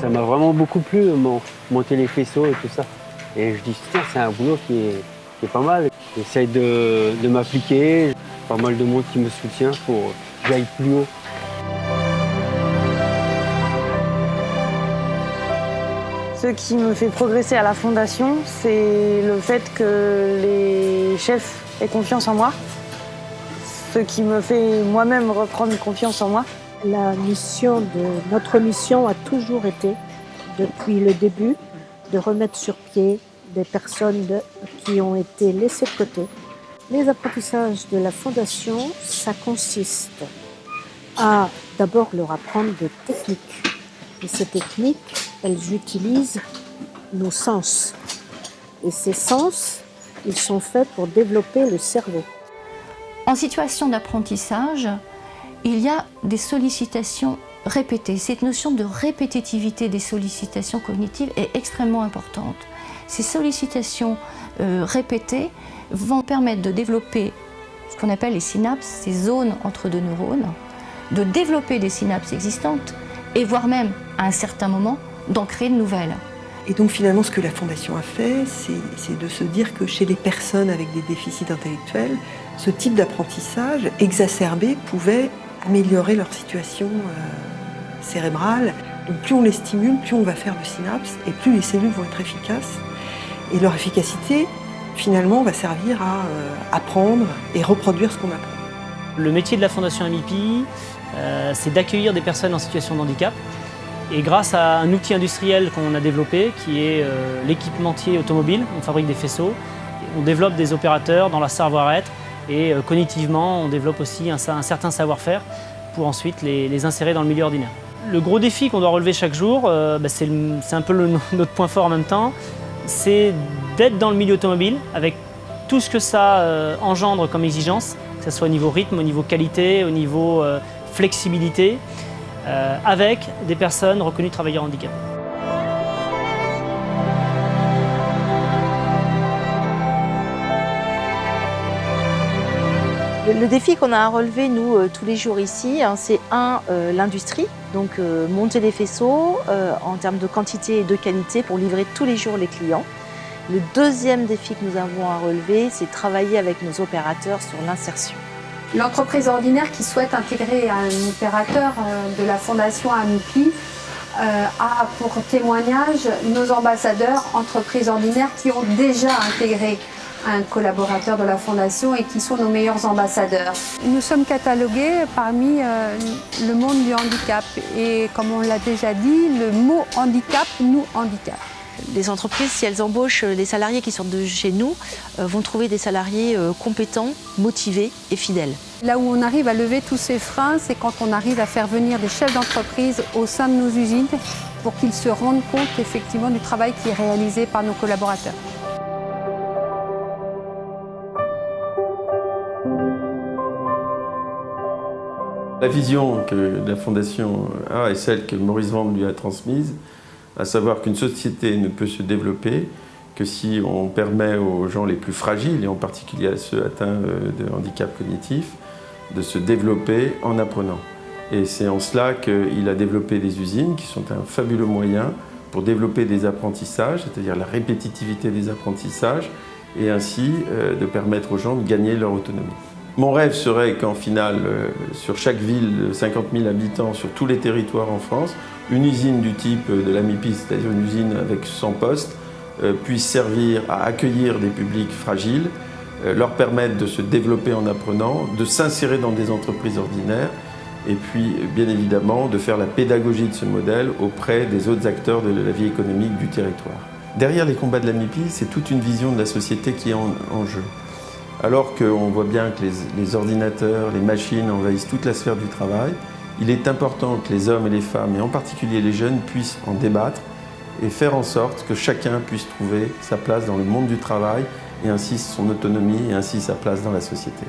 Ça m'a vraiment beaucoup plu, monter les faisceaux et tout ça. Et je dis, tiens, c'est un boulot qui est pas mal. J'essaye de m'appliquer. Pas mal de monde qui me soutient pour que j'aille plus haut. Ce qui me fait progresser à la fondation, c'est le fait que les chefs aient confiance en moi. Ce qui me fait moi-même reprendre confiance en moi. Notre mission a toujours été, depuis le début, de remettre sur pied des personnes qui ont été laissées de côté. Les apprentissages de la Fondation, ça consiste à d'abord leur apprendre des techniques. Et ces techniques, elles utilisent nos sens. Et ces sens, ils sont faits pour développer le cerveau. En situation d'apprentissage, il y a des sollicitations répétées. Cette notion de répétitivité des sollicitations cognitives est extrêmement importante. Ces sollicitations répétées vont permettre de développer ce qu'on appelle les synapses, ces zones entre deux neurones, de développer des synapses existantes et voire même, à un certain moment, d'en créer de nouvelles. Et donc finalement, ce que la Fondation a fait, c'est de se dire que chez les personnes avec des déficits intellectuels, ce type d'apprentissage exacerbé pouvait améliorer leur situation cérébrale. Donc plus on les stimule, plus on va faire de synapses et plus les cellules vont être efficaces. Et leur efficacité, finalement, va servir à apprendre et reproduire ce qu'on apprend. Le métier de la Fondation Amipi, c'est d'accueillir des personnes en situation de handicap. Et grâce à un outil industriel qu'on a développé, qui est l'équipementier automobile, on fabrique des faisceaux, on développe des opérateurs dans leur savoir-être et cognitivement, on développe aussi un certain savoir-faire pour ensuite les insérer dans le milieu ordinaire. Le gros défi qu'on doit relever chaque jour, c'est un peu notre point fort en même temps, c'est d'être dans le milieu automobile avec tout ce que ça engendre comme exigence, que ce soit au niveau rythme, au niveau qualité, au niveau flexibilité, avec des personnes reconnues travailleurs handicapés. Le défi qu'on a à relever, nous, tous les jours ici, c'est l'industrie, donc monter des faisceaux en termes de quantité et de qualité pour livrer tous les jours les clients. Le deuxième défi que nous avons à relever, c'est travailler avec nos opérateurs sur l'insertion. L'entreprise ordinaire qui souhaite intégrer un opérateur de la Fondation Amipi a pour témoignage nos ambassadeurs entreprises ordinaires qui ont déjà intégré un collaborateur de la Fondation et qui sont nos meilleurs ambassadeurs. Nous sommes catalogués parmi le monde du handicap et comme on l'a déjà dit, le mot handicap nous handicape. Les entreprises, si elles embauchent les salariés qui sortent de chez nous, vont trouver des salariés compétents, motivés et fidèles. Là où on arrive à lever tous ces freins, c'est quand on arrive à faire venir des chefs d'entreprise au sein de nos usines pour qu'ils se rendent compte effectivement du travail qui est réalisé par nos collaborateurs. La vision que la Fondation a est celle que Maurice Vendre lui a transmise, à savoir qu'une société ne peut se développer que si on permet aux gens les plus fragiles, et en particulier à ceux atteints de handicap cognitif, de se développer en apprenant. Et c'est en cela qu'il a développé des usines qui sont un fabuleux moyen pour développer des apprentissages, c'est-à-dire la répétitivité des apprentissages, et ainsi de permettre aux gens de gagner leur autonomie. Mon rêve serait qu'en finale, sur chaque ville de 50 000 habitants, sur tous les territoires en France, une usine du type de l'Amipi, c'est-à-dire une usine avec 100 postes, puisse servir à accueillir des publics fragiles, leur permettre de se développer en apprenant, de s'insérer dans des entreprises ordinaires et puis, bien évidemment, de faire la pédagogie de ce modèle auprès des autres acteurs de la vie économique du territoire. Derrière les combats de l'Amipi, c'est toute une vision de la société qui est en jeu. Alors qu'on voit bien que les ordinateurs, les machines envahissent toute la sphère du travail, il est important que les hommes et les femmes, et en particulier les jeunes, puissent en débattre et faire en sorte que chacun puisse trouver sa place dans le monde du travail et ainsi son autonomie et ainsi sa place dans la société.